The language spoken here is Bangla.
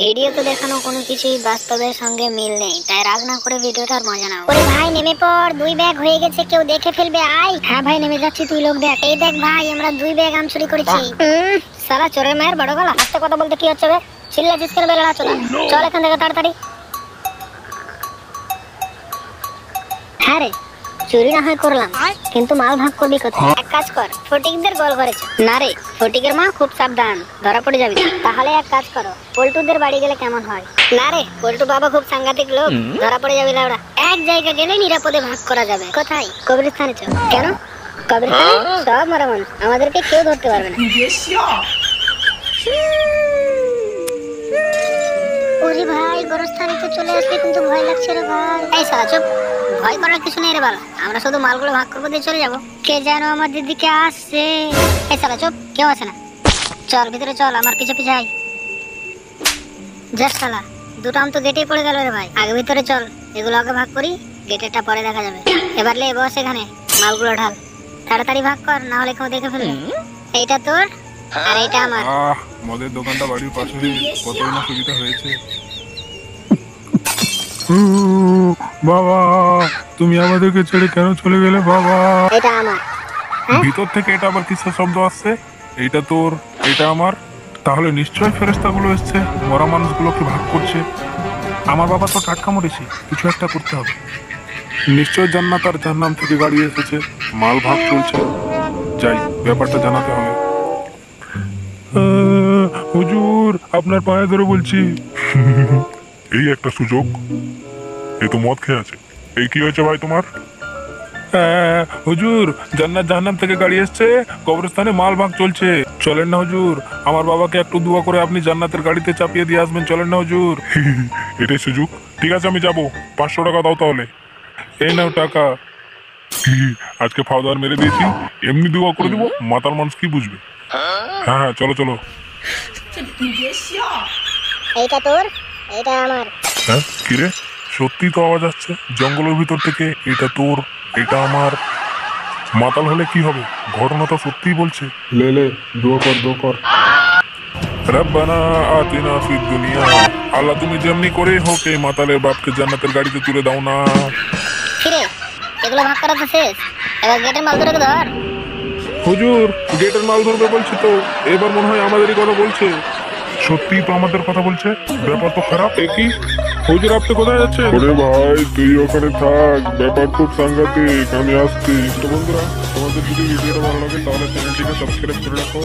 ভিডিওতে দেখানো কোনো কিছুই বাস্তবের সঙ্গে মিল নেই, তাই রাগ না করে ভিডিওটার মজা নাও। ওরে ভাই নেমে পড়, 2 ব্যাগ হয়ে গেছে, কেউ দেখে ফেলবে। আয়। হ্যাঁ ভাই নেমে যাচ্ছি, তুই লোক দেখ। এই দেখ ভাই, আমরা 2 ব্যাগ আম চুরি করেছি। সালা চোরের মায়ের বড় গলা, আস্তে কথা বলতে কি হচ্ছে বে? চিল্লাছিস কেন বেলা চল, চল এখান থেকে তাড়াতাড়ি। হ্যাঁ রে, চুরি না হয় করলাম, কিন্তু মাল ভাগ করবি কোথায়? এক কাজ কর, ফটিকদের গোল করেছে না রে। ফটিকের মা খুব সাবধান, ধরা পড়ে যাবি। তাহলে এক কাজ করো, পল্টুদের বাড়ি গেলে কেমন হয়? না রে, পল্টু বাবা খুব সাংঘাতিক লোক, ধরা পড়ে যাবি। লাউড়া এক জায়গা গেলে নিরাপদে ভাগ করা যাবে। কোথায়? কবরস্থানে চল। কেন? কবরস্থানে সব মরা মানুষ, আমাদেরকে কেউ ধরতে পারবে না। ওরে ভাই, গোরস্থানে তো চলে আসলে, কিন্তু ভয় লাগছে রে ভাই। এই শালা চুপ, ভয় করার কিছু নেই রে বাল, আমরা শুধু মালগুলো ভাগ করবো দিয়ে চলে যাবো। কে যেন আমাদের দিকে আসছে। এই শালা চুপ, কেউ আসে না। চল ভিতরে চল, আমার পিছে পিছে আয়। জাস্ট শালা, দুটো আম তো গেটেই পড়ে গেল রে ভাই। আগে ভিতরে চল, এগুলো আগে ভাগ করি, গেটেরটা পরে দেখা যাবে। এবার লে বস এখানে, মালগুলো ঢাল, তাড়াতাড়ি ভাগ কর, না হলে কেউ দেখে ফেলবে। এইটা তোর আর এইটা আমার। মদের দোকানটা বাড়ির পাশে, কতই না সুবিধা হয়েছে। বাবা, তুমি আমাদেরকে ছেড়ে কেন চলে গেলে বাবা? এটা আমার। ভিতর থেকে এটা আবার কিসের শব্দ আসছে? এইটা তোর, এটা আমার। তাহলে নিশ্চয়ই ফেরেশতাগুলো এসছে, মরা মানুষগুলোকে ভাগ করছে। আমার বাবা তো টাটকা মরেছে, কিছু একটা করতে হবে। নিশ্চয় জান্নাত আর জাহান্নাম থেকে গাড়ি এসেছে, মাল ভাগ চলছে। যাই, ব্যাপারটা জানাতে হবে। হুজুর, আপনার পায়ে ধরে বলছি। এই একটা সুযোগ, এ তো মদ খেয়ে আছে। এই কি হয়েছে ভাই তোমার? হুজুর, জান্নাত জাহান্নাম থেকে গাড়ি এসছে, কবরস্থানে মাল ভাগ চলছে। চলেন না হুজুর, আমার বাবাকে একটু দোয়া করে আপনি জান্নাতের গাড়িতে চাপিয়ে দিয়ে আসবেন। চলেন না হুজুর। এটাই সুযোগ। ঠিক আছে, আমি যাবো। 500 টাকা দাও তাহলে। এই নাও টাকা। আজকে ফাওদার মেরে দিয়েছি, এমনি দোয়া করে দিব, মাতাল মানুষ কি বুঝবে। হ্যাঁ হ্যাঁ, চলো চলো। এইটা তোর, এটা আমার। হ্যাঁ কিরে, সত্যি তো আওয়াজ আসছে জঙ্গলের ভিতর থেকে। এটা তোর, এটা আমার। মাতাল হলে কি হবে, ঘটনা তো সত্যিই বলছে। লে লে, দোয়া কর দোয়া কর। রব্বানা আতিনা ফিদ দুনিয়া। আল্লাহ তুমি যেমনি করে হোক এই মাতালের বাপকে জান্নাতের গাড়িতে তুলে দাও না। কিরে, এগুলো ভাগ করা তো শেষ, এবার গেটের মাল ধরে ধর। হুজুর, গেটের মাল ধরবে বলছে তো, এবার মনে হয় আমাদেরই কথা বলছে। সত্যি তো আমাদের কথা বলছে, ব্যাপার তো খারাপ। একই হুজুর, আপনি কোথায় যাচ্ছেন? ওরে ভাই, তুই ওখানে থাক, ব্যাপার খুব সাংঘাতিক, আমি আসছি। তো বন্ধুরা, তোমাদের যদি ভিডিওটা ভালো লাগে তাহলে চ্যানেলটিকে সাবস্ক্রাইব করে রাখো।